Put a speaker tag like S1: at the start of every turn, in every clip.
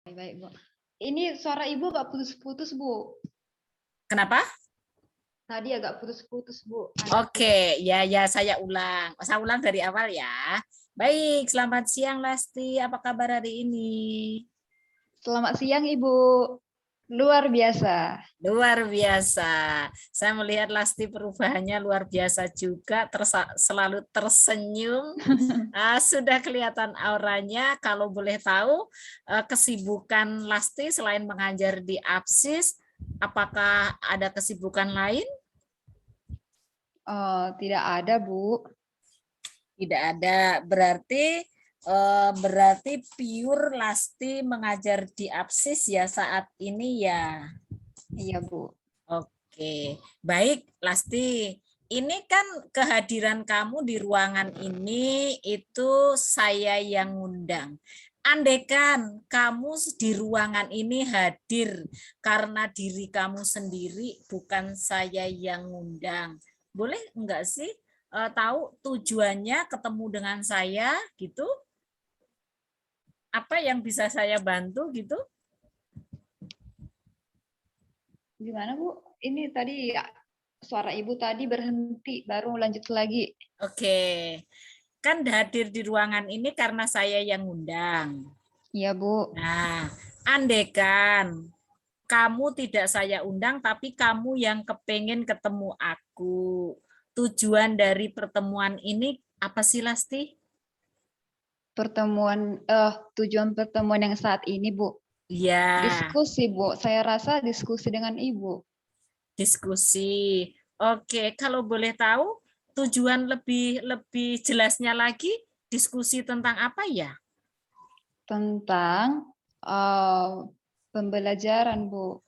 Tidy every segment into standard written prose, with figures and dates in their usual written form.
S1: Baik, Bu. Ini suara Ibu agak putus-putus, Bu.
S2: Kenapa?
S1: Tadi agak putus-putus, Bu.
S2: Oke, ya saya ulang. Saya ulang dari awal ya. Baik, selamat siang Lasti. Apa kabar hari ini?
S1: Selamat siang, Ibu. Luar biasa.
S2: Luar biasa. Saya melihat Lasti perubahannya luar biasa juga, selalu tersenyum. Sudah kelihatan auranya. Kalau boleh tahu, kesibukan Lasti selain mengajar di APSIS, apakah ada kesibukan lain?
S1: Tidak ada, Bu.
S2: Tidak ada. Berarti pure Lasti mengajar di APSIS ya saat ini ya.
S1: Iya, Bu.
S2: Oke, baik Lasti. Ini kan kehadiran kamu di ruangan ini itu saya yang ngundang. Andaikan kamu di ruangan ini hadir karena diri kamu sendiri, bukan saya yang ngundang. Boleh enggak sih tahu tujuannya ketemu dengan saya gitu? Apa yang bisa saya bantu gitu?
S1: Gimana, Bu? Ini tadi suara Ibu tadi berhenti, baru lanjut lagi.
S2: Oke, kan hadir di ruangan ini karena saya yang ngundang.
S1: Iya, Bu.
S2: Nah, andekan kamu tidak saya undang, tapi kamu yang kepengen ketemu aku. Tujuan dari pertemuan ini apa sih, Lasti?
S1: Tujuan pertemuan yang saat ini, Bu.
S2: Ya,
S1: Diskusi, Bu. Saya rasa diskusi dengan Ibu.
S2: diskusi. Oke, kalau boleh tahu tujuan lebih jelasnya lagi, diskusi tentang apa ya?
S1: Tentang pembelajaran, Bu.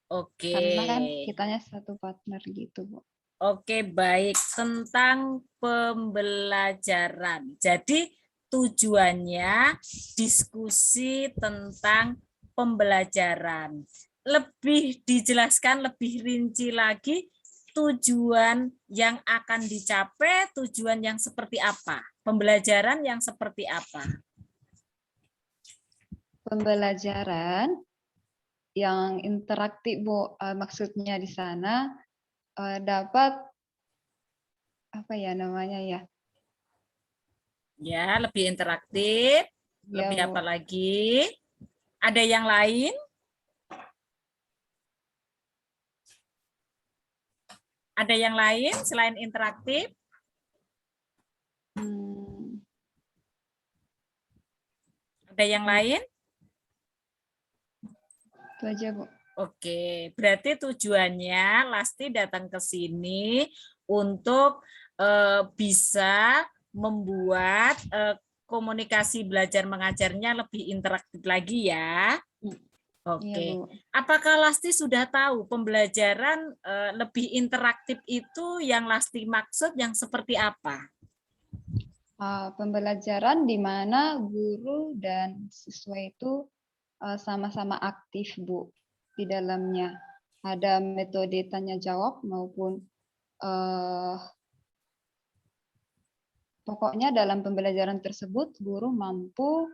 S2: Oke.
S1: Karena kan kitanya satu partner gitu, Bu.
S2: Oke, baik. Tentang pembelajaran. Jadi tujuannya diskusi tentang pembelajaran. Lebih dijelaskan lebih rinci lagi tujuan yang akan dicapai, tujuan yang seperti apa? Pembelajaran yang seperti apa?
S1: Pembelajaran yang interaktif, Bu. Maksudnya di sana dapat apa ya namanya ya?
S2: Ya, lebih interaktif.
S1: Ya,
S2: Lebih apa
S1: Bu.
S2: lagi? Ada yang lain? Ada yang lain selain interaktif? Ada yang lain?
S1: Itu aja, Bu.
S2: Oke, berarti tujuannya Lasti datang ke sini untuk bisa membuat komunikasi belajar mengajarnya lebih interaktif lagi ya.
S1: Iya,
S2: Oke,
S1: Bu.
S2: apakah Lasti sudah tahu pembelajaran lebih interaktif itu yang Lasti maksud yang seperti apa?
S1: Pembelajaran di mana guru dan siswa itu sama-sama aktif, Bu, di dalamnya. Ada metode tanya jawab maupun pokoknya dalam pembelajaran tersebut guru mampu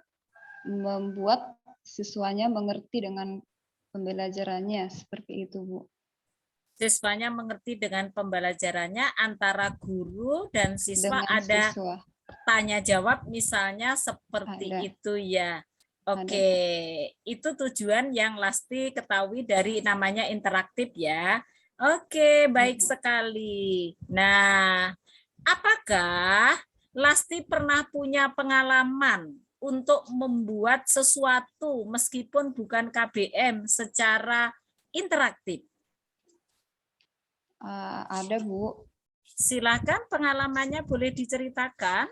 S1: membuat siswanya mengerti dengan pembelajarannya seperti itu, Bu.
S2: Siswanya mengerti dengan pembelajarannya antara guru dan siswa
S1: Dengan
S2: ada
S1: siswa
S2: tanya jawab misalnya seperti
S1: ada
S2: itu ya.
S1: ada,
S2: Oke,
S1: Bu.
S2: itu tujuan yang Lasti ketahui dari namanya interaktif ya. Oke,
S1: Ya,
S2: baik
S1: Bu.
S2: sekali. Nah, apakah Lasti pernah punya pengalaman untuk membuat sesuatu meskipun bukan KBM secara interaktif?
S1: Ada, Bu.
S2: Silakan pengalamannya boleh diceritakan.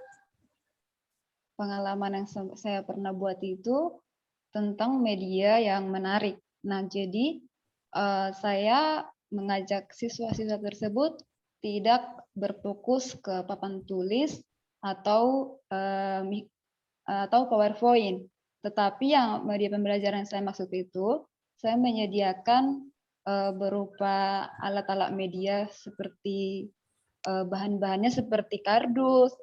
S1: Pengalaman yang saya pernah buat itu tentang media yang menarik. Nah, jadi saya mengajak siswa-siswa tersebut tidak berfokus ke papan tulis atau PowerPoint, tetapi yang media pembelajaran yang saya maksud itu, saya menyediakan berupa alat-alat media seperti bahan-bahannya seperti kardus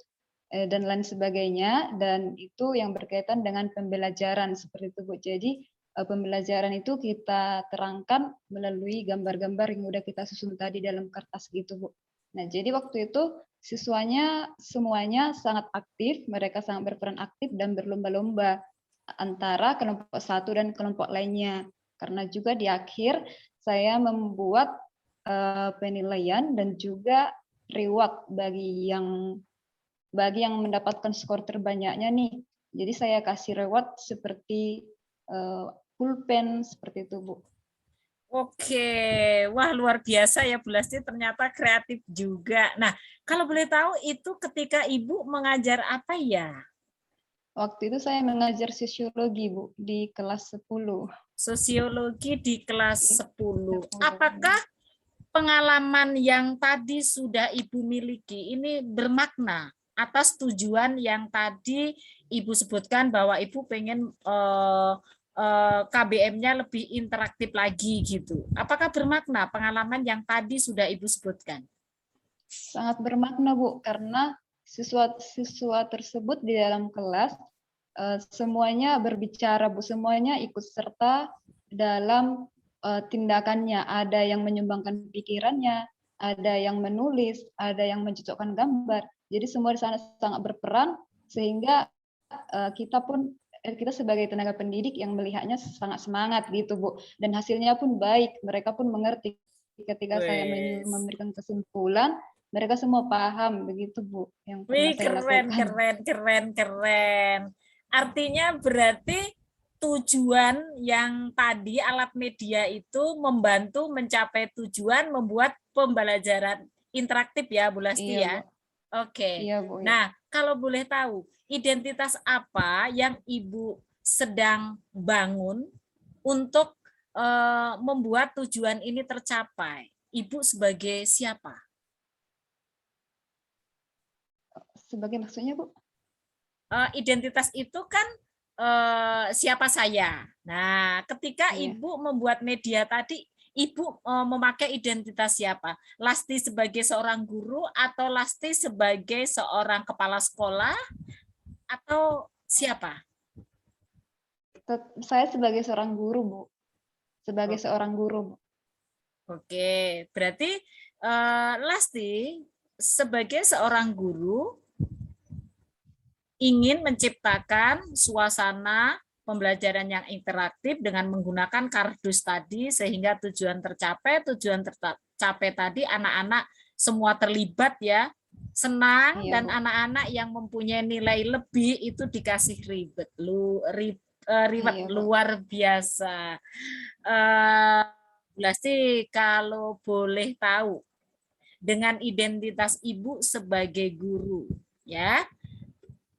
S1: dan lain sebagainya, dan itu yang berkaitan dengan pembelajaran seperti itu, Bu. Jadi pembelajaran itu kita terangkan melalui gambar-gambar yang udah kita susun tadi dalam kertas gitu, Bu. Nah, jadi waktu itu siswanya semuanya sangat aktif, mereka sangat berperan aktif dan berlomba-lomba antara kelompok satu dan kelompok lainnya. Karena juga di akhir saya membuat penilaian dan juga reward bagi yang mendapatkan skor terbanyaknya nih. Jadi saya kasih reward seperti pulpen seperti itu, Bu.
S2: Oke, wah luar biasa ya Bu Lasti, ternyata kreatif juga. Nah, kalau boleh tahu itu ketika Ibu mengajar apa ya?
S1: Waktu itu saya mengajar sosiologi, Bu, di kelas 10.
S2: Sosiologi di kelas 10. Apakah pengalaman yang tadi sudah Ibu miliki ini bermakna atas tujuan yang tadi Ibu sebutkan bahwa Ibu pengen KBM-nya lebih interaktif lagi gitu. Apakah bermakna pengalaman yang tadi sudah Ibu sebutkan?
S1: Sangat bermakna, Bu, karena siswa tersebut di dalam kelas semuanya berbicara, Bu, semuanya ikut serta dalam tindakannya. Ada yang menyumbangkan pikirannya, ada yang menulis, ada yang mencocokkan gambar. Jadi semua di sana sangat berperan sehingga kita sebagai tenaga pendidik yang melihatnya sangat semangat gitu, Bu. Dan hasilnya pun baik, mereka pun mengerti ketika saya memberikan kesimpulan, mereka semua paham begitu, Bu, yang pernah saya lakukan.
S2: Keren. Artinya berarti tujuan yang tadi alat media itu membantu mencapai tujuan membuat pembelajaran interaktif ya, Bu Lasti ya.
S1: Bu.
S2: Oke.
S1: Iya, Bu.
S2: Nah, kalau boleh tahu, identitas apa yang Ibu sedang bangun untuk membuat tujuan ini tercapai? Ibu sebagai siapa?
S1: Sebagai maksudnya, Bu?
S2: Identitas itu kan siapa saya. Nah, ketika Ibu membuat media tadi, Ibu memakai identitas siapa? Lasti sebagai seorang guru atau Lasti sebagai seorang kepala sekolah atau siapa?
S1: Saya sebagai seorang guru, Bu. Sebagai seorang guru, Bu.
S2: Oke, berarti Lasti sebagai seorang guru ingin menciptakan suasana pembelajaran yang interaktif dengan menggunakan kardus tadi sehingga tujuan tercapai tadi anak-anak semua terlibat ya, senang dan anak-anak yang mempunyai nilai lebih itu dikasih reward luar biasa. Lasti, kalau boleh tahu dengan identitas Ibu sebagai guru ya,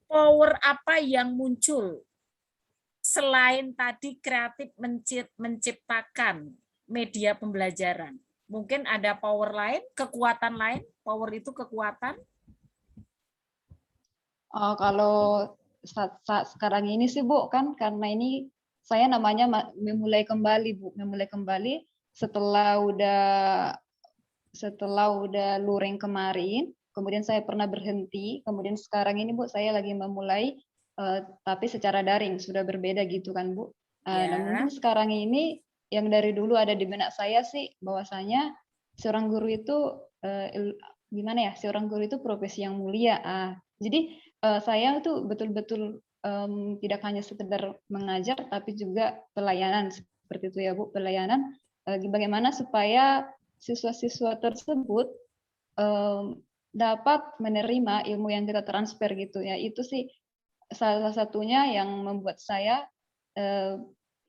S2: power apa yang muncul selain tadi kreatif menciptakan media pembelajaran? Mungkin ada power lain, kekuatan lain? Power itu kekuatan?
S1: Kalau saat sekarang ini sih, Bu, kan karena ini saya namanya memulai kembali, Bu. Memulai kembali setelah udah luring kemarin, kemudian saya pernah berhenti, kemudian sekarang ini, Bu, saya lagi memulai tapi secara daring, sudah berbeda gitu kan, Bu. Dan mungkin sekarang ini yang dari dulu ada di benak saya sih bahwasanya seorang guru itu gimana ya? Seorang guru itu profesi yang mulia. Jadi saya itu betul-betul tidak hanya sekedar mengajar tapi juga pelayanan seperti itu ya, Bu. Pelayanan bagaimana supaya siswa-siswa tersebut dapat menerima ilmu yang kita transfer gitu ya. Itu sih salah satunya yang membuat saya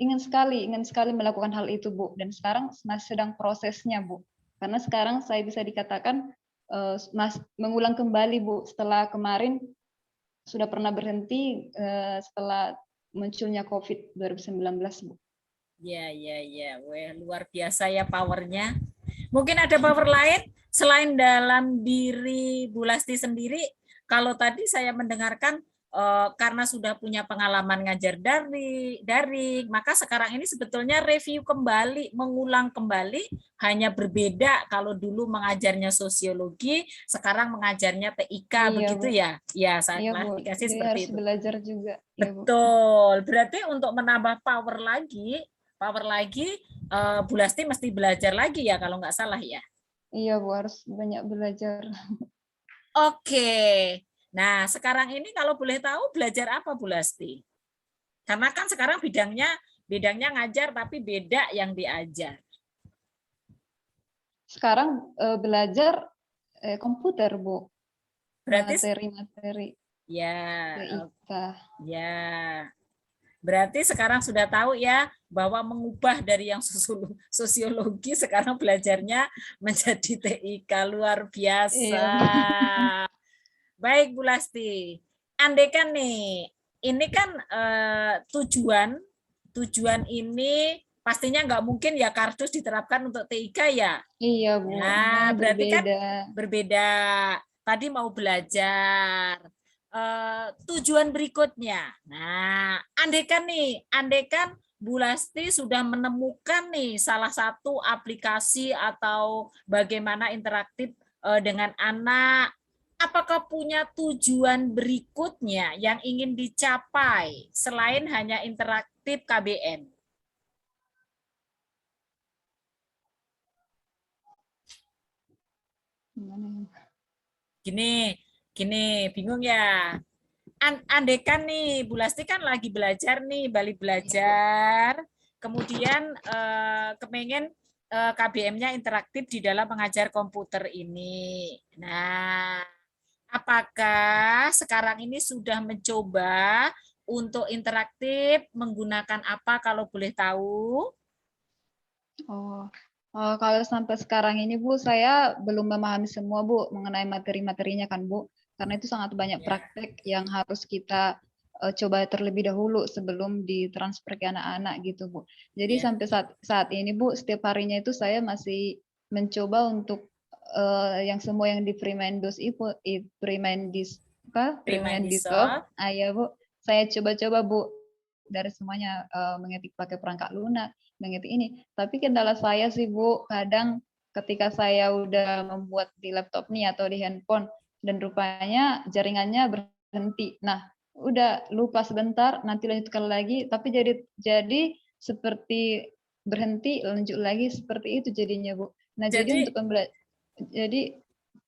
S1: ingin sekali melakukan hal itu, Bu. Dan sekarang masih sedang prosesnya, Bu. Karena sekarang saya bisa dikatakan mengulang kembali, Bu. Setelah kemarin sudah pernah berhenti setelah munculnya COVID 2019, Bu.
S2: Ya. Wah, luar biasa ya powernya. Mungkin ada power lain selain dalam diri Bu Lasti sendiri. Kalau tadi saya mendengarkan karena sudah punya pengalaman ngajar daring, maka sekarang ini sebetulnya review kembali, mengulang kembali, hanya berbeda kalau dulu mengajarnya sosiologi, sekarang mengajarnya TIK,
S1: Iya,
S2: begitu
S1: Bu.
S2: ya? Ya, saya
S1: Iya, Bu.
S2: klarifikasi
S1: Jadi
S2: seperti
S1: harus
S2: itu.
S1: belajar juga. Iya, Bu.
S2: Betul. Berarti untuk menambah power lagi, Bu Lasti mesti belajar lagi ya kalau nggak salah ya.
S1: Iya, Bu. Harus banyak belajar.
S2: Oke. Nah, sekarang ini kalau boleh tahu belajar apa Bu Lasti? Karena kan sekarang bidangnya ngajar tapi beda yang diajar.
S1: Sekarang belajar komputer, Bu.
S2: Berarti
S1: Materi-materi
S2: ya,
S1: TIK.
S2: ya. Berarti sekarang sudah tahu ya bahwa mengubah dari yang sosiologi sekarang belajarnya menjadi TIK, luar biasa.
S1: Iya, Bu.
S2: Baik Bu Lasti, andaikan nih, ini kan tujuan ini pastinya nggak mungkin ya kardus diterapkan untuk TIK ya.
S1: Iya, Bu.
S2: Nah,
S1: Makanya
S2: berarti kan
S1: berbeda.
S2: berbeda. Tadi mau belajar. Tujuan berikutnya. Nah, andaikan Bu Lasti sudah menemukan nih salah satu aplikasi atau bagaimana interaktif dengan anak. Apakah punya tujuan berikutnya yang ingin dicapai selain hanya interaktif KBM?
S1: Gimana ya?
S2: Gini, gini, bingung ya. Andekan nih, Bu Lasti kan lagi belajar nih, balik
S1: Iya, Bu.
S2: belajar, kemudian kepengen KBM-nya interaktif di dalam mengajar komputer ini. Nah, apakah sekarang ini sudah mencoba untuk interaktif menggunakan apa kalau boleh tahu?
S1: Oh, kalau sampai sekarang ini Bu, saya belum memahami semua Bu mengenai materi-materinya kan Bu, karena itu sangat banyak
S2: Ya,
S1: praktek yang harus kita coba terlebih dahulu sebelum ditransfer ke anak-anak gitu Bu. Jadi
S2: ya,
S1: sampai saat saat ini Bu, setiap harinya itu saya masih mencoba untuk yang semua yang di Freemandos itu, Freemandis apa? Freemandisoft,
S2: Primandisoft.
S1: ya Bu, saya coba-coba Bu dari semuanya mengetik pakai perangkat lunak, mengetik ini. Tapi kendala saya sih Bu, kadang ketika saya udah membuat di laptop nih atau di handphone dan rupanya jaringannya berhenti. Nah, udah lupa sebentar, nanti lanjutkan lagi, tapi jadi seperti berhenti, lanjut lagi seperti itu jadinya Bu. Nah,
S2: Jadi,
S1: jadi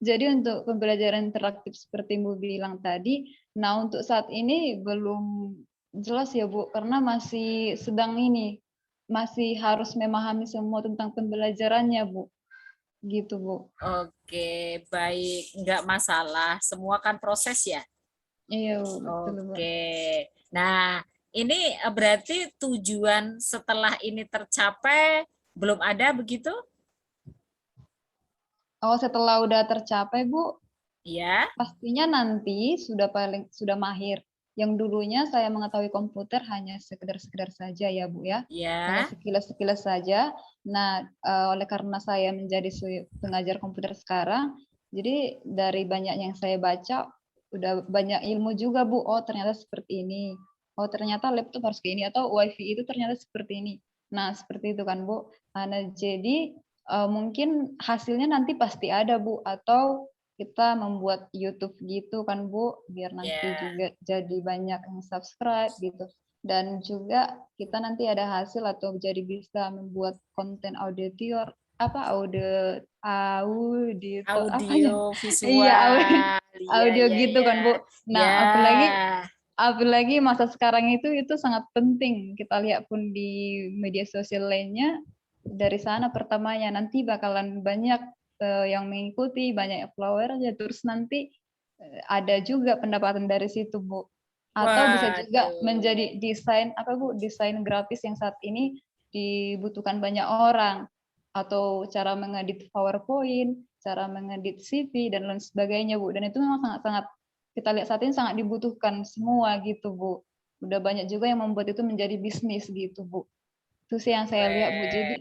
S1: jadi untuk pembelajaran interaktif seperti Bu bilang tadi, nah untuk saat ini belum jelas ya Bu, karena masih sedang ini, masih harus memahami semua tentang pembelajarannya Bu, gitu Bu.
S2: oke, baik, enggak masalah. Semua kan proses ya.
S1: Iya Bu, betul Bu.
S2: Oke. Nah, ini berarti tujuan setelah ini tercapai belum ada begitu?
S1: Oh setelah udah tercapai Bu,
S2: Ya,
S1: pastinya nanti sudah mahir. Yang dulunya saya mengetahui komputer hanya sekedar-sekedar saja ya Bu ya, hanya
S2: ya.
S1: sekilas-sekilas saja. Nah, oleh karena saya menjadi pengajar komputer sekarang, jadi dari banyak yang saya baca, udah banyak ilmu juga Bu. Oh ternyata seperti ini. Oh ternyata laptop harus kayak ini atau WiFi itu ternyata seperti ini. Nah seperti itu kan Bu. Nah jadi mungkin hasilnya nanti pasti ada Bu, atau kita membuat YouTube gitu kan Bu, biar nanti
S2: Ya,
S1: juga jadi banyak yang subscribe gitu. Dan juga kita nanti ada hasil atau jadi bisa membuat konten auditor apanya?
S2: audio
S1: Iya,
S2: visual. Iya,
S1: audio
S2: iya,
S1: gitu
S2: iya.
S1: kan Bu.
S2: Ya.
S1: Nah, apalagi masa sekarang itu sangat penting. Kita lihat pun di media sosial lainnya, dari sana pertamanya nanti bakalan banyak yang mengikuti, banyak followernya, terus nanti ada juga pendapatan dari situ Bu. Atau bisa juga
S2: Waduh.
S1: menjadi desain apa Bu, desain grafis yang saat ini dibutuhkan banyak orang, atau cara mengedit PowerPoint, cara mengedit CV dan lain sebagainya Bu. Dan itu memang sangat-sangat kita lihat saat ini sangat dibutuhkan semua gitu Bu. Udah banyak juga yang membuat itu menjadi bisnis gitu Bu. Itu sih yang saya lihat Bu.
S2: Keren.
S1: Jadi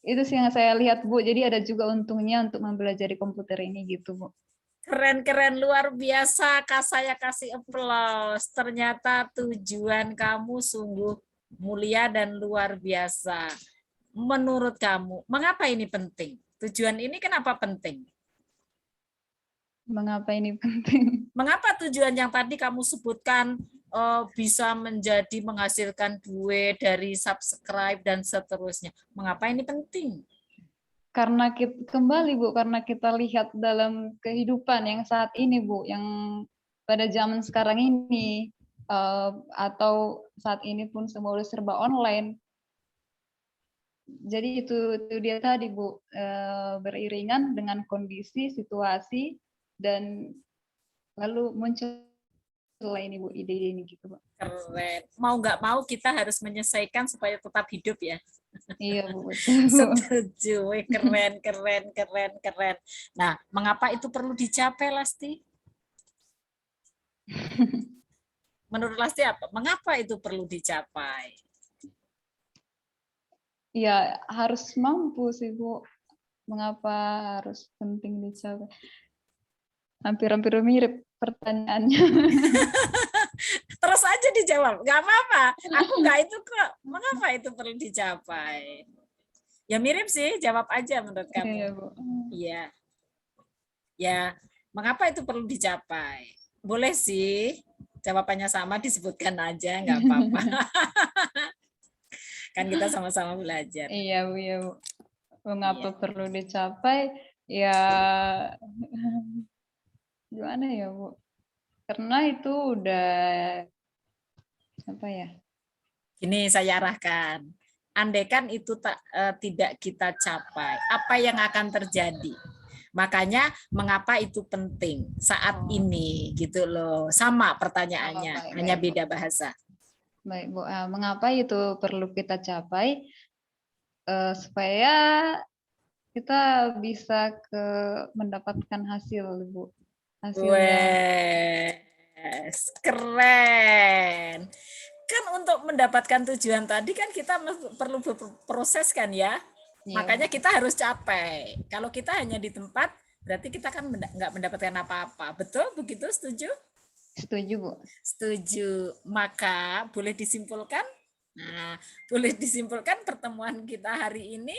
S1: itu sih yang saya lihat Bu. Jadi ada juga untungnya untuk mempelajari komputer ini gitu Bu.
S2: Keren-keren, luar biasa. Kak, saya kasih aplaus. Ternyata tujuan kamu sungguh mulia dan luar biasa. Menurut kamu, mengapa ini penting? Tujuan ini kenapa penting?
S1: Mengapa ini penting?
S2: Mengapa tujuan yang tadi kamu sebutkan bisa menjadi menghasilkan duit dari subscribe dan seterusnya? Mengapa ini penting?
S1: Karena kembali Bu, karena kita lihat dalam kehidupan yang saat ini Bu, yang pada zaman sekarang ini, atau saat ini pun semua udah serba online. Jadi itu dia tadi Bu, beriringan dengan kondisi, situasi, dan lalu muncul ini Bu, ide-ide ini gitu Bu.
S2: Keren. Mau nggak mau kita harus menyelesaikan supaya tetap hidup ya.
S1: Iya Bu, betul.
S2: Setuju. Keren, keren, keren, keren. Nah, mengapa itu perlu dicapai, Lasti? Menurut Lasti apa? Mengapa itu perlu dicapai?
S1: Ya harus mampu sih Bu. Mengapa harus penting dicapai? Hampir-hampir mirip pertanyaannya.
S2: Terus aja dijawab, nggak apa-apa. Aku nggak itu kok. Mengapa itu perlu dicapai? Ya mirip sih, jawab aja menurut kamu.
S1: Iya Bu.
S2: Iya. Ya, mengapa itu perlu dicapai? Boleh sih, jawabannya sama disebutkan aja, nggak apa-apa. Kan kita sama-sama belajar.
S1: Iya Bu, iya Bu. Mengapa
S2: Iya.
S1: perlu dicapai? Ya gimana ya Bu? Karena itu udah apa ya?
S2: Ini saya arahkan. Andaikan itu tidak kita capai, apa yang akan terjadi? Makanya mengapa itu penting saat ini gitu loh. Sama pertanyaannya,
S1: Baik,
S2: hanya
S1: baik, Bu.
S2: beda bahasa.
S1: Baik Bu. Mengapa itu perlu kita capai? Supaya kita bisa mendapatkan hasil Bu. Hasil yang
S2: Wes, keren. Kan untuk mendapatkan tujuan tadi kan kita perlu berproses kan ya.
S1: iya,
S2: Makanya
S1: Bu.
S2: kita harus capek. Kalau kita hanya di tempat, berarti kita kan nggak mendapatkan apa-apa. Betul? Begitu? Setuju?
S1: Setuju Bu.
S2: Setuju. Maka boleh disimpulkan? Nah, boleh disimpulkan pertemuan kita hari ini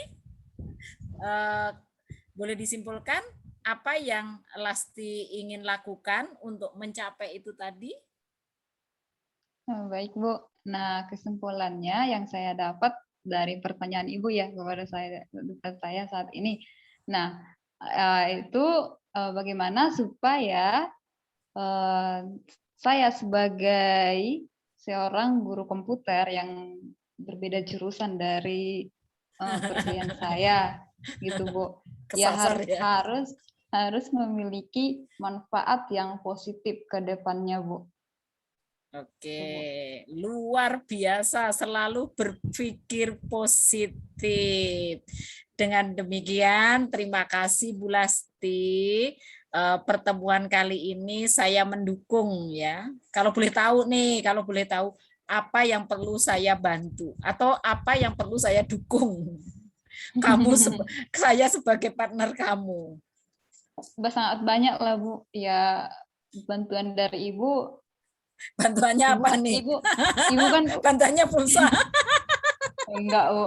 S2: boleh disimpulkan apa yang Lasti ingin lakukan untuk mencapai itu tadi?
S1: Baik Bu. Nah kesimpulannya yang saya dapat dari pertanyaan Ibu ya kepada saya saat ini. Nah itu bagaimana supaya saya sebagai seorang guru komputer yang berbeda jurusan dari klien saya gitu Bu. Ya
S2: Kesasar ya.
S1: harus memiliki manfaat yang positif ke depannya Bu.
S2: Oke, luar biasa, selalu berpikir positif. Dengan demikian, terima kasih Bu Lasti. Pertemuan kali ini saya mendukung ya. Kalau boleh tahu nih, kalau boleh tahu apa yang perlu saya bantu atau apa yang perlu saya dukung. Saya sebagai partner kamu.
S1: Sangat banyak lah Bu. Ya bantuan dari Ibu.
S2: Bantuannya apa nih?
S1: Ibu kan
S2: bantuannya pulsa.
S1: enggak Bu.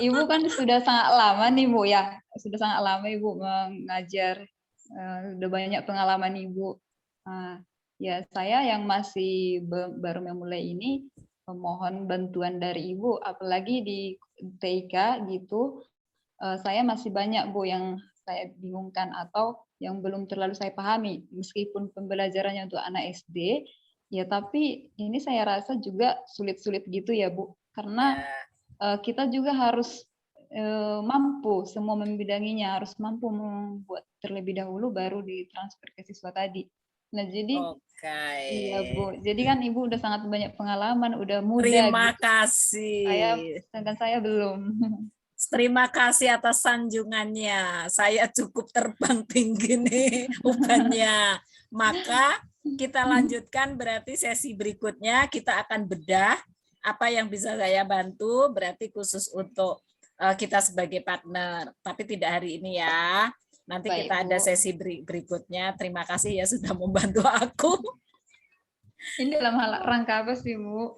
S1: Ibu kan sudah sangat lama nih Bu ya. Sudah sangat lama Ibu mengajar. Udah banyak pengalaman Ibu. Ya saya yang masih baru memulai ini memohon bantuan dari Ibu, apalagi di TIK gitu. Saya masih banyak Bu yang saya bingungkan atau yang belum terlalu saya pahami, meskipun pembelajarannya untuk anak SD, ya tapi ini saya rasa juga sulit-sulit gitu ya Bu, karena kita juga harus mampu semua membidanginya, harus mampu membuat terlebih dahulu baru ditransfer ke siswa tadi. Nah jadi iya Bu, jadi kan Ibu udah sangat banyak pengalaman, udah muda
S2: Terima
S1: gitu.
S2: kasih.
S1: Sedangkan saya belum.
S2: Terima kasih atas sanjungannya. Saya cukup terbang tinggi nih ubannya. Maka kita lanjutkan berarti sesi berikutnya kita akan bedah apa yang bisa saya bantu berarti khusus untuk kita sebagai partner. Tapi tidak hari ini ya. Nanti
S1: Baik,
S2: kita ada
S1: Bu.
S2: sesi berikutnya. Terima kasih ya sudah membantu aku.
S1: Ini dalam hal rangka apa sih, Bu?